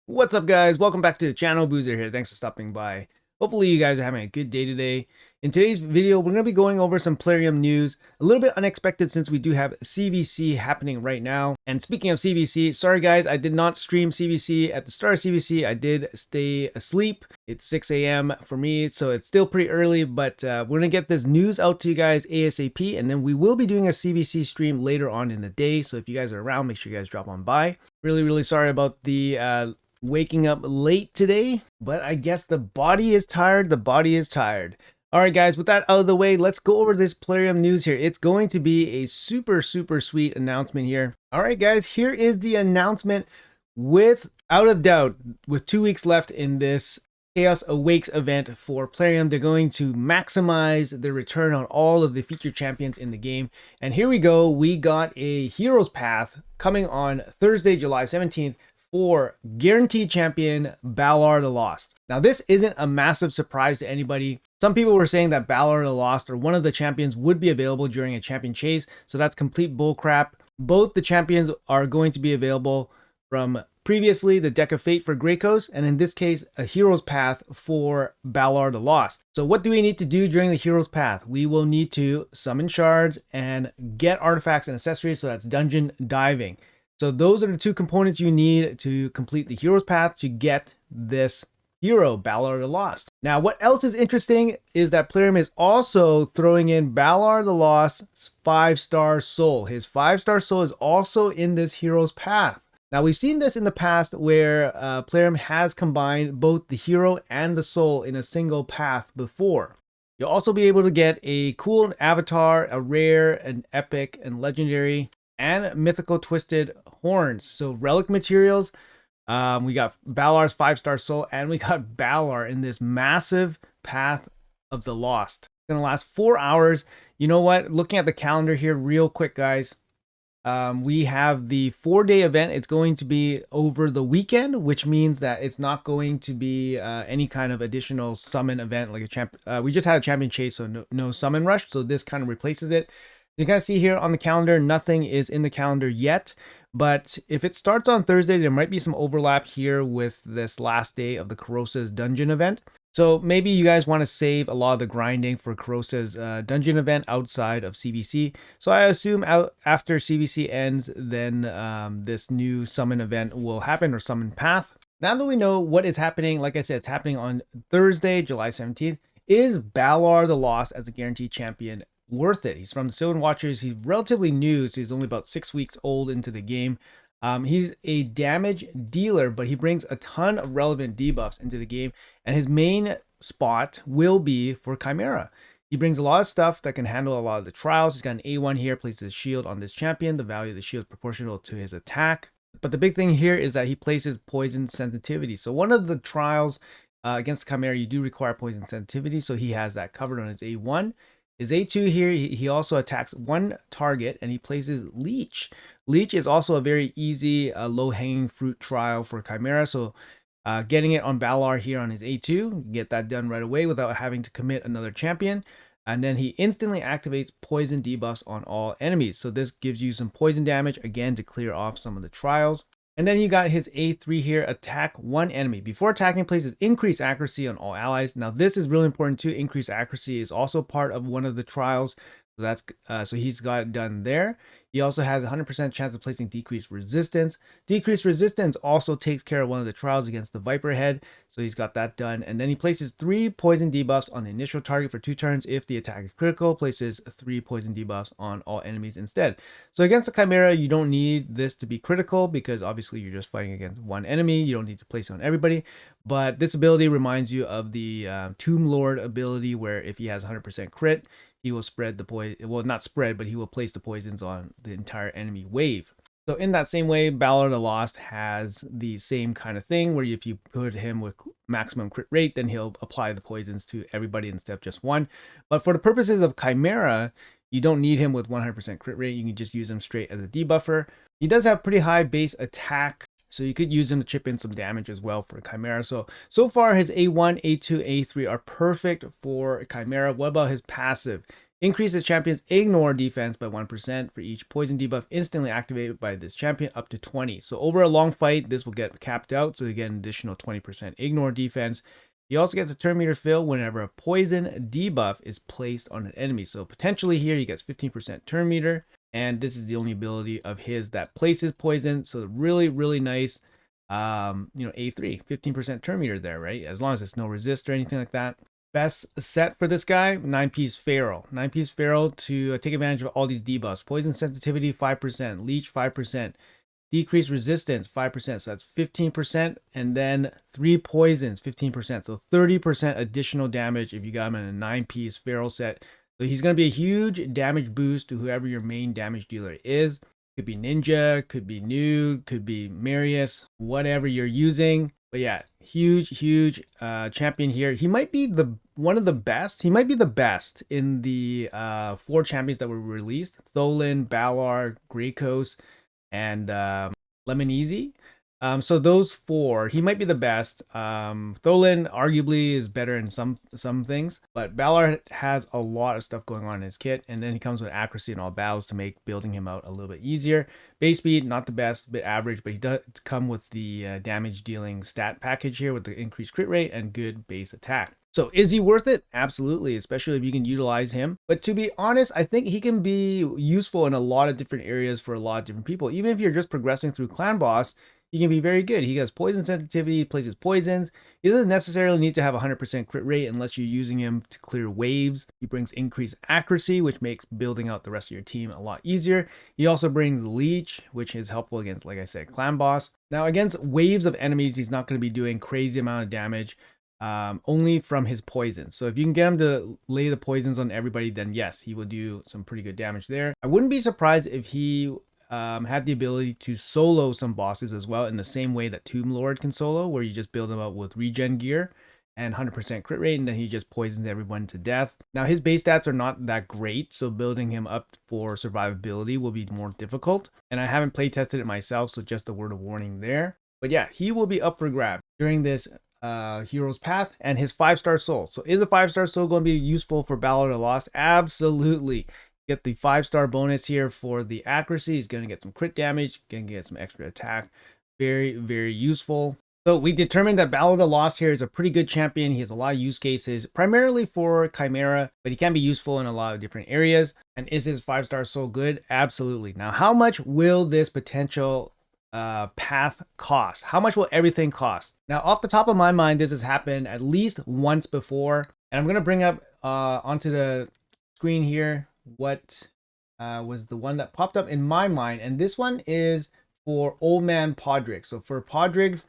What's up, guys? Welcome back to the channel. Boozer here. Thanks for stopping by. Hopefully you guys are having a good day today. In today's video, we're going to be going over some Plarium news. A little bit unexpected since we do have CVC happening right now. And speaking of CVC, sorry guys, I did not stream CVC at the start of CVC. I did stay asleep. It's 6 a.m. for me, so it's still pretty early, but we're going to get this news out to you guys ASAP. And then we will be doing a CVC stream later on in the day. So if you guys are around, make sure you guys drop on by. Really sorry about the waking up late today, but I guess the body is tired. All right, guys, with that out of the way, let's go over this Plarium news here. It's going to be a super sweet announcement here. All right, guys, here is the announcement without a doubt. With 2 weeks left in this Chaos Awakes event for Plarium, they're going to maximize the return on all of the featured champions in the game. And here we go. We got a Heroes Path coming on Thursday, July 17th. For guaranteed champion Balar the Lost. Now, this isn't a massive surprise to anybody. Some people were saying that Balar the Lost or one of the champions would be available during a champion chase, so that's complete bullcrap. Both the champions are going to be available from previously the Deck of Fate for Greykos, and in this case, a Hero's Path for Balar the Lost. So what do we need to do during the Hero's Path? We will need to summon shards and get artifacts and accessories, so that's dungeon diving. So those are the two components you need to complete the Hero's Path to get this hero, Balar the Lost. Now, what else is interesting is that Plarium is also throwing in Balar the Lost's 5-star soul. His 5-star soul is also in this Hero's Path. Now, we've seen this in the past where Plarium has combined both the hero and the soul in a single path before. You'll also be able to get a cool avatar, a rare, an epic, and legendary, and mythical twisted horns. So relic materials, we got Balar's 5-star soul, and we got Balar in this massive path of the lost. It's gonna last 4 hours. You know what, looking at the calendar here real quick, guys, we have the 4-day event. It's going to be over the weekend, which means that it's not going to be any kind of additional summon event like a champ. We just had a champion chase, so no summon rush, so this kind of replaces it. You can see here on the calendar, nothing is in the calendar yet, but if it starts on Thursday, there might be some overlap here with this last day of the Corrosa's dungeon event. So maybe you guys want to save a lot of the grinding for Corrosa's dungeon event outside of CVC. So I assume after CVC ends, then this new summon event will happen, or summon path. Now that we know what is happening, like I said, it's happening on Thursday, July 17th. Is Balar the Lost as a guaranteed champion worth it? He's from the Sylvan Watchers. He's relatively new, so he's only about 6 weeks old into the game. He's a damage dealer, but he brings a ton of relevant debuffs into the game, and his main spot will be for Chimera. He brings a lot of stuff that can handle a lot of the trials. He's got an A1 here, places his shield on this champion. The value of the shield is proportional to his attack. But the big thing here is that he places poison sensitivity. So one of the trials against Chimera, you do require poison sensitivity, so he has that covered on his A1. His A2 here, he also attacks one target, and he places Leech. Leech is also a very easy, low-hanging fruit trial for Chimera, so getting it on Balar here on his A2, get that done right away without having to commit another champion. And then he instantly activates poison debuffs on all enemies. So this gives you some poison damage, again, to clear off some of the trials. And then you got his A3 here, attack one enemy. Before attacking, places increased accuracy on all allies. Now this is really important too. Increased accuracy is also part of one of the trials. So that's so he's got it done there. He also has 100% chance of placing decreased resistance. Decreased resistance also takes care of one of the trials against the Viper Head. So he's got that done. And then he places 3 poison debuffs on the initial target for 2 turns. If the attack is critical, places 3 poison debuffs on all enemies instead. So against the Chimera, you don't need this to be critical because obviously you're just fighting against one enemy. You don't need to place it on everybody. But this ability reminds you of the Tomb Lord ability, where if he has 100% crit, he will spread the poison, well, not spread, but he will place the poisons on the entire enemy wave. So in that same way, Balar the Lost has the same kind of thing, where if you put him with maximum crit rate, then he'll apply the poisons to everybody instead of just one. But for the purposes of Chimera, you don't need him with 100% crit rate. You can just use him straight as a debuffer. He does have pretty high base attack, so you could use him to chip in some damage as well for Chimera. So far his A1, A2, A3 are perfect for Chimera. What about his passive? Increase the champion's ignore defense by 1% for each poison debuff instantly activated by this champion up to 20. So over a long fight, this will get capped out, so you get an additional 20% ignore defense. He also gets a turn meter fill whenever a poison debuff is placed on an enemy. So potentially here he gets 15% turn meter, and this is the only ability of his that places poison. So really, really nice. A3, 15% turn meter there, right? As long as it's no resist or anything like that. Best set for this guy, 9-piece Feral. 9-piece Feral to take advantage of all these debuffs. Poison sensitivity, 5%. Leech, 5%. Decrease resistance, 5%. So that's 15%. And then 3 poisons, 15%. So 30% additional damage if you got him in a 9-piece Feral set. So he's going to be a huge damage boost to whoever your main damage dealer is. Could be Ninja, could be Nude, could be Marius, whatever you're using. But yeah, huge champion here. He might be one of the best. He might be the best in the 4 champions that were released. Tholin, Balar, Greykos, and Lemoneasy. So those 4, he might be the best. Tholin arguably is better in some things, but Balar has a lot of stuff going on in his kit, and then he comes with accuracy in all battles to make building him out a little bit easier. Base speed, not the best, a bit average, but he does come with the damage dealing stat package here with the increased crit rate and good base attack. So is he worth it? Absolutely, especially if you can utilize him. But to be honest, I think he can be useful in a lot of different areas for a lot of different people. Even if you're just progressing through Clan Boss, he can be very good. He has poison sensitivity, he places poisons. He doesn't necessarily need to have 100% crit rate unless you're using him to clear waves. He brings increased accuracy, which makes building out the rest of your team a lot easier. He also brings Leech, which is helpful against, like I said, Clan Boss. Now, against waves of enemies, he's not going to be doing crazy amount of damage. Only from his poisons. So if you can get him to lay the poisons on everybody, then yes, he will do some pretty good damage there. I wouldn't be surprised if he had the ability to solo some bosses as well, in the same way that Tomb Lord can solo, where you just build him up with regen gear and 100% crit rate, and then he just poisons everyone to death. Now his base stats are not that great, so building him up for survivability will be more difficult, and I haven't play tested it myself, so just a word of warning there. But yeah, he will be up for grab during this Hero's Path. And his 5-star soul. So is a 5-star soul going to be useful for Balar the Lost? Absolutely. Get the 5-star bonus here for the accuracy. He's going to get some crit damage, going to get some extra attack. Very, very useful. So we determined that Balar the Lost here is a pretty good champion. He has a lot of use cases, primarily for Chimera, but he can be useful in a lot of different areas. And is his 5-star soul good? Absolutely. Now, how much will this potential path cost? How much will everything cost? Now, off the top of my mind, this has happened at least once before, and I'm going to bring up onto the screen here what was the one that popped up in my mind, and this one is for Old Man Podrick. So for Podrick's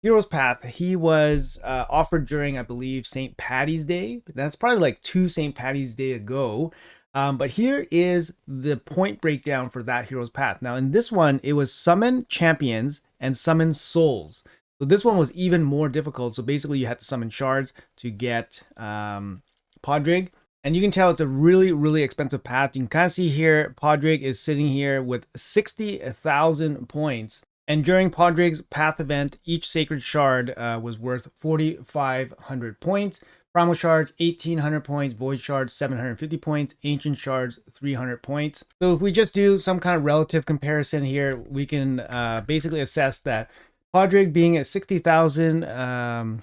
Hero's Path, he was offered during, I believe, St. Paddy's Day. That's probably like 2 St. Paddy's Day ago. But here is the point breakdown for that Hero's Path. Now, in this one, it was summon champions and summon souls. So this one was even more difficult. So basically, you had to summon shards to get Podrick. And you can tell it's a really, really expensive path. You can kind of see here, Podrick is sitting here with 60,000 points. And during Podrick's path event, each sacred shard was worth 4,500 points. Primal shards, 1,800 points. Void shards, 750 points. Ancient shards, 300 points. So if we just do some kind of relative comparison here, we can basically assess that Podrick being at 60,000,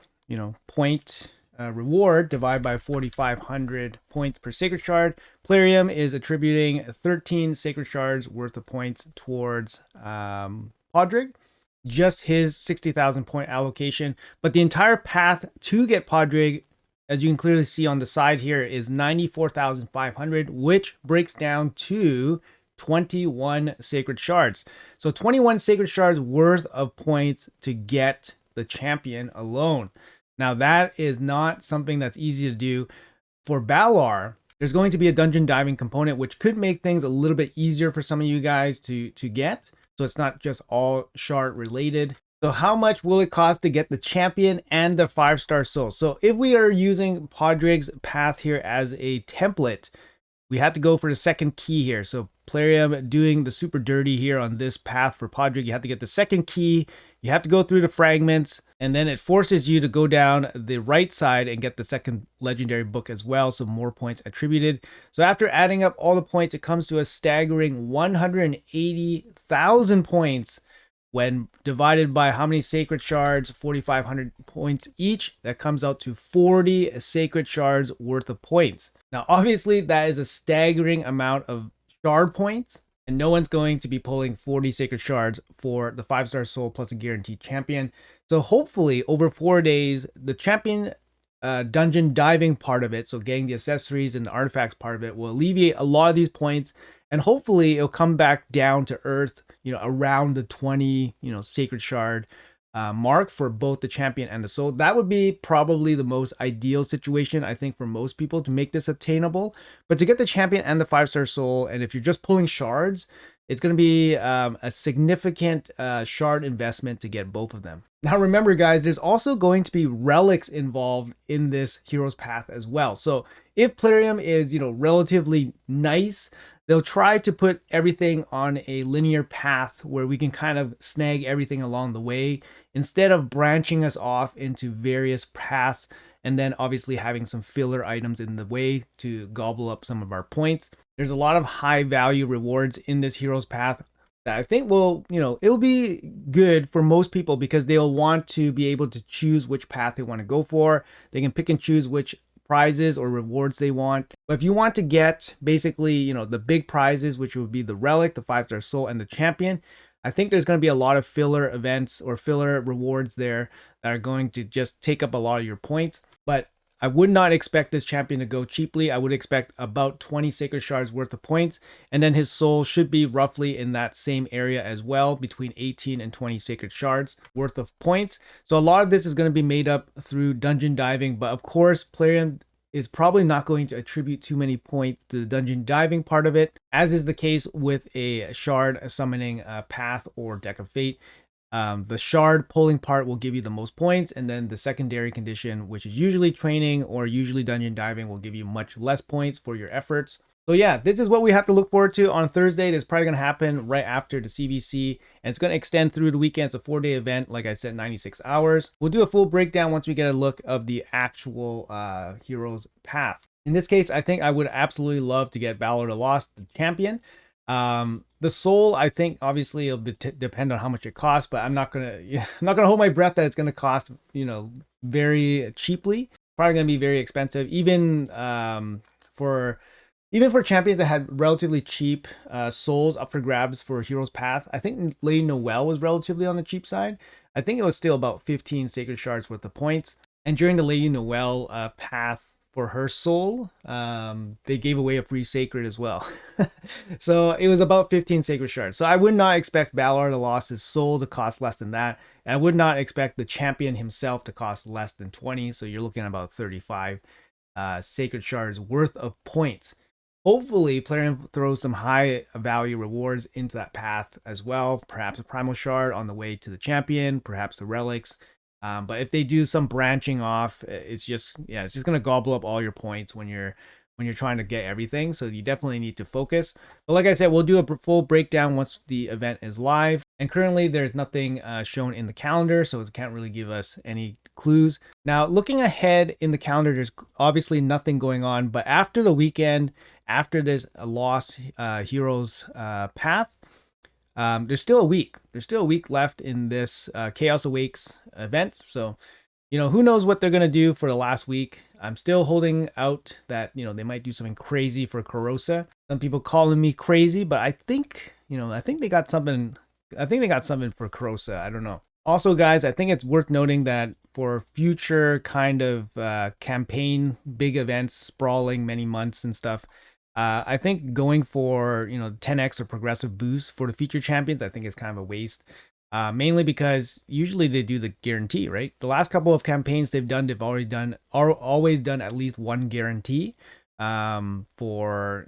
point reward divided by 4,500 points per sacred shard. Plarium is attributing 13 sacred shards worth of points towards Podrick. Just his 60,000 point allocation, but the entire path to get Podrick, as you can clearly see on the side here, is 94,500, which breaks down to 21 sacred shards. So 21 sacred shards worth of points to get the champion alone. Now that is not something that's easy to do. For Balar, there's going to be a dungeon diving component, which could make things a little bit easier for some of you guys to get. So it's not just all shard related. So how much will it cost to get the champion and the 5-star soul? So if we are using Podrick's path here as a template, we have to go for the second key here. So Plarium doing the super dirty here on this path for Podrick. You have to get the second key. You have to go through the fragments. And then it forces you to go down the right side and get the second legendary book as well, so more points attributed. So after adding up all the points, it comes to a staggering 180,000 points when divided by how many sacred shards, 4,500 points each. That comes out to 40 sacred shards worth of points. Now, obviously, that is a staggering amount of shard points, and no one's going to be pulling 40 sacred shards for the 5-star soul plus a guaranteed champion. So hopefully over 4 days, the champion dungeon diving part of it, so getting the accessories and the artifacts part of it, will alleviate a lot of these points, and hopefully it'll come back down to earth, around the 20, sacred shard mark for both the champion and the soul. That would be probably the most ideal situation, I think, for most people to make this attainable. But to get the champion and the 5-star soul, and if you're just pulling shards, it's going to be a significant shard investment to get both of them. Now remember, guys, there's also going to be relics involved in this hero's path as well. So if Plarium is, relatively nice, they'll try to put everything on a linear path where we can kind of snag everything along the way instead of branching us off into various paths and then obviously having some filler items in the way to gobble up some of our points. There's a lot of high value rewards in this hero's path that I think will, it'll be good for most people because they'll want to be able to choose which path they want to go for. They can pick and choose which prizes or rewards they want. But if you want to get basically, the big prizes, which would be the Relic, the 5-star soul, and the champion, I think there's going to be a lot of filler events or filler rewards there that are going to just take up a lot of your points. But I would not expect this champion to go cheaply. I would expect about 20 sacred shards worth of points, and then his soul should be roughly in that same area as well, between 18 and 20 sacred shards worth of points. So a lot of this is going to be made up through dungeon diving, but of course Plarium is probably not going to attribute too many points to the dungeon diving part of it, as is the case with a shard summoning path or deck of fate. The shard pulling part will give you the most points, and then the secondary condition, which is usually training or usually dungeon diving, will give you much less points for your efforts. So yeah, this is what we have to look forward to on Thursday. This is probably going to happen right after the CVC, and it's going to extend through the weekend. It's a 4-day event, like I said, 96 hours. We'll do a full breakdown once we get a look of the actual hero's path. In this case, I think I would absolutely love to get Balar the Lost, the champion. The soul, I think obviously it'll depend on how much it costs, but I'm not gonna hold my breath that it's gonna cost, very cheaply. Probably gonna be very expensive, even for champions that had relatively cheap souls up for grabs for Hero's Path. I think Lady Noelle was relatively on the cheap side. I think it was still about 15 sacred shards worth of points. And during the Lady Noelle path for her soul, they gave away a free sacred as well. So it was about 15 sacred shards. So I would not expect Balar the Lost's soul to cost less than that. And I would not expect the champion himself to cost less than 20. So you're looking at about 35 sacred shards worth of points. Hopefully, Plarium throws some high value rewards into that path as well. Perhaps a primal shard on the way to the champion, perhaps the relics. But if they do some branching off, it's just going to gobble up all your points when you're trying to get everything. So you definitely need to focus. But like I said, we'll do a full breakdown once the event is live. And currently there's nothing shown in the calendar, so it can't really give us any clues. Now, looking ahead in the calendar, there's obviously nothing going on. But after the weekend, after this Lost Heroes path, there's still a week. There's still a week left in this Chaos Awakes event. So, who knows what they're going to do for the last week. I'm still holding out that, they might do something crazy for Corrosa. Some people calling me crazy, but I think they got something. I think they got something for Corrosa. I don't know. Also, guys, I think it's worth noting that for future kind of campaign, big events, sprawling many months and stuff, I think going for 10x or progressive boost for the featured champions, I think is kind of a waste. Mainly because usually they do the guarantee, right? The last couple of campaigns they've always done at least one guarantee for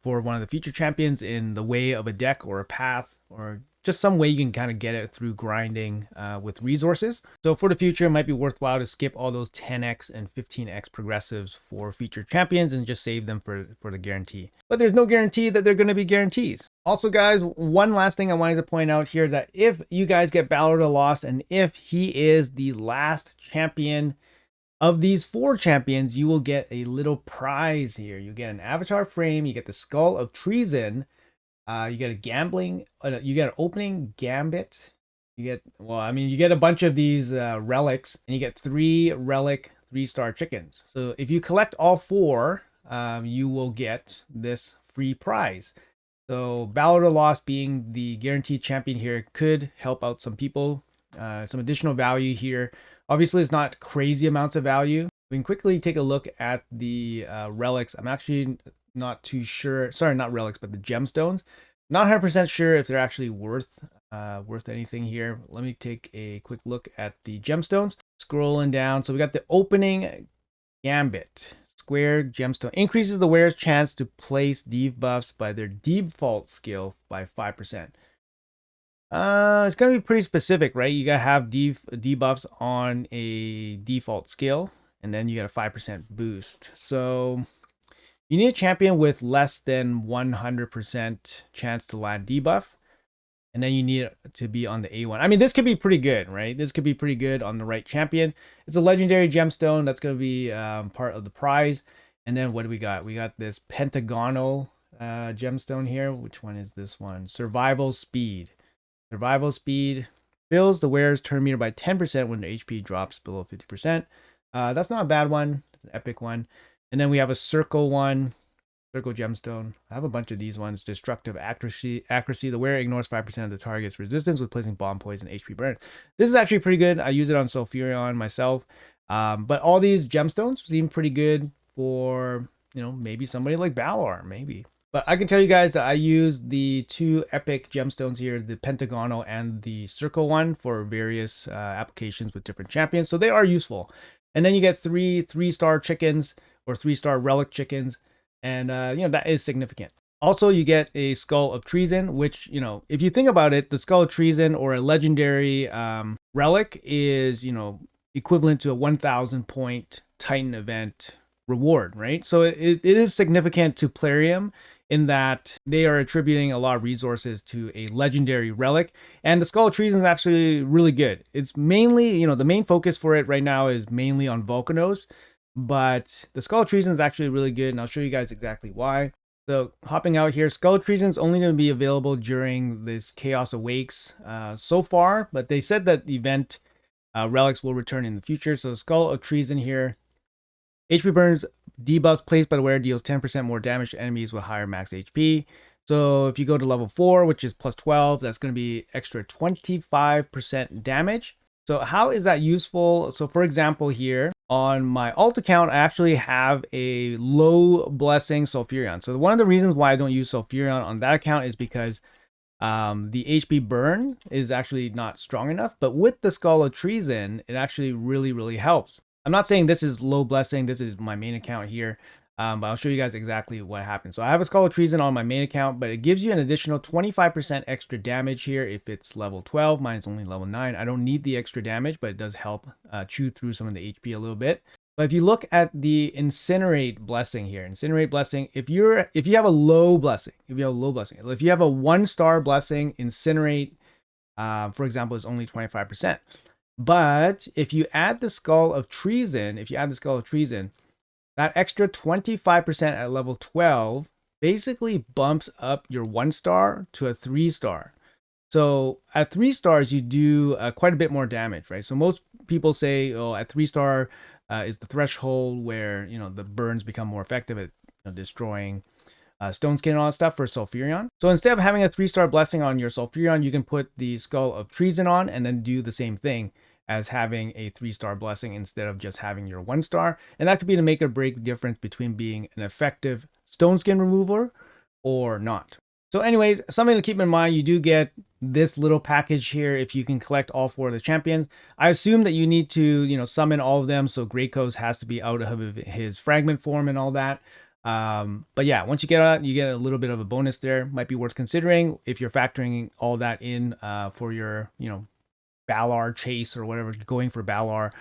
one of the featured champions in the way of a deck or a path or just some way you can kind of get it through grinding with resources. So for the future, it might be worthwhile to skip all those 10x and 15x progressives for featured champions and just save them for the guarantee. But there's no guarantee that they're going to be guarantees. Also, guys, one last thing I wanted to point out here, that if you guys get Balar the Lost, and if he is the last champion of these 4 champions, you will get a little prize here. You get an avatar frame, you get the Skull of Treason, you get a gambling, you get an opening gambit, you get, well, I mean, you get a bunch of these relics, and you get 3 relic 3-star chickens. So if you collect all 4, you will get this free prize. So Balar the Lost being the guaranteed champion here could help out some people. Some additional value here. Obviously, it's not crazy amounts of value. We can quickly take a look at the relics. I'm actually not too sure. Sorry, not relics, but the gemstones. Not 100% sure if they're actually worth anything here. Let me take a quick look at the gemstones. Scrolling down. So we got the opening gambit. Square gemstone increases the wearer's chance to place debuffs by their default skill by 5%. It's gonna be pretty specific, right? You gotta have debuffs on a default skill, and then you get a 5% boost. So you need a champion with less than 100% chance to land debuff, and then you need it to be on the A1. I mean, this could be pretty good, right? This could be pretty good on the right champion. It's a legendary gemstone that's going to be part of the prize. And then what do we got? We got this pentagonal gemstone here. Which one is this one? Survival speed. Survival speed fills the wearer's turn meter by 10% when the HP drops below 50%. That's not a bad one. It's an epic one. And then we have a circle one. Circle gemstone. I have a bunch of these ones. Destructive accuracy. The wearer ignores 5% of the target's resistance with placing bomb, poison, HP burn. This is actually pretty good. I use it on Sulfurion myself. But all these gemstones seem pretty good for, you know, maybe somebody like Balar, maybe. But I can tell you guys that I use the 2 epic gemstones here, the pentagonal and the circle one, for various applications with different champions. So they are useful. And then you get 3 3-star chickens or 3-star relic chickens. And, you know, that is significant. Also, you get a Skull of Treason, which, you know, if you think about it, the Skull of Treason or a legendary relic is, you know, equivalent to a 1,000 point Titan event reward, right? So it is significant to Plarium in that they are attributing a lot of resources to a legendary relic. And the Skull of Treason is actually really good. It's mainly, you know, the main focus for it right now is mainly on Volcanos. But the Skull of Treason is actually really good, and I'll show you guys exactly why. So hopping out here, Skull of Treason is only going to be available during this Chaos Awakes so far, but they said that the event relics will return in the future. So the Skull of Treason here, HP burns debuffs placed by the wearer deals 10% more damage to enemies with higher max HP. So if you go to level 4, which is plus 12, that's going to be extra 25% damage. So how is that useful? So for example here, on my alt account, I actually have a low blessing Sulfurion. So one of the reasons why I don't use Sulfurion on that account is because the HP burn is actually not strong enough. But with the Skull of Treason, it actually really helps. I'm not saying this is low blessing. This is my main account here. But I'll show you guys exactly what happens. So I have a Skull of Treason on my main account, but it gives you an additional 25% extra damage here if it's level 12. Mine is only level 9. I don't need the extra damage, but it does help chew through some of the HP a little bit. But if you look at the Incinerate blessing here, Incinerate blessing, if you have a low blessing, if you have a 1-star blessing, Incinerate, for example, is only 25%. But if you add the Skull of Treason, that extra 25% at level 12 basically bumps up your 1-star to a 3-star. So at 3 stars, you do quite a bit more damage, right? So most people say, oh, at 3-star is the threshold where, you know, the burns become more effective at, you know, destroying stone skin and all that stuff for Sulfurion. So instead of having a 3-star blessing on your Sulfurion, you can put the Skull of Treason on and then do the same thing as having a 3-star blessing instead of just having your 1-star. And that could be the make or break difference between being an effective stone skin remover or not. So anyways, something to keep in mind, you do get this little package here if you can collect all 4 of the champions. I assume that you need to, you know, summon all of them. So Greycoast has to be out of his fragment form and all that. But yeah, once you get out, you get a little bit of a bonus there. Might be worth considering if you're factoring all that in for your, Balar chase or whatever, going for Balar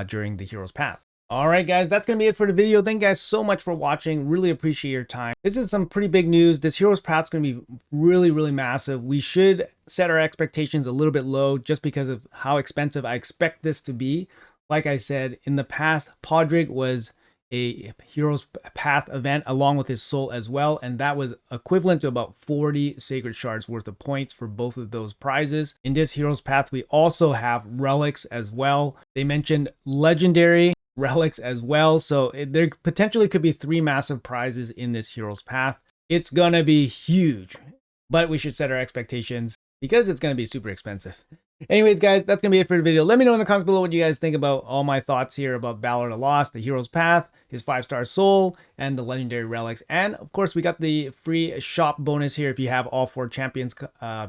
during the Hero's Path. All right, guys, that's going to be it for the video. Thank you guys so much for watching. Really appreciate your time. This is some pretty big news. This Hero's Path is going to be really, really massive. We should set our expectations a little bit low just because of how expensive I expect this to be. Like I said, in the past, Podrick was a Hero's Path event along with his soul as well, and that was equivalent to about 40 Sacred Shards worth of points for both of those prizes. In this Hero's Path, we also have relics as well. They mentioned legendary relics as well, so there potentially could be 3 massive prizes in this Hero's Path. It's gonna be huge, but we should set our expectations because it's gonna be super expensive. Anyways, guys, that's going to be it for the video. Let me know in the comments below what you guys think about all my thoughts here about Balar the Lost, the Hero's Path, his 5-star soul, and the legendary relics. And, of course, we got the free shop bonus here if you have all 4 champions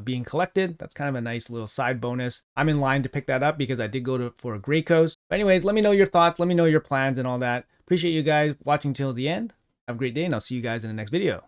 being collected. That's kind of a nice little side bonus. I'm in line to pick that up because I did go for a Grey Coast. But anyways, let me know your thoughts. Let me know your plans and all that. Appreciate you guys watching till the end. Have a great day, and I'll see you guys in the next video.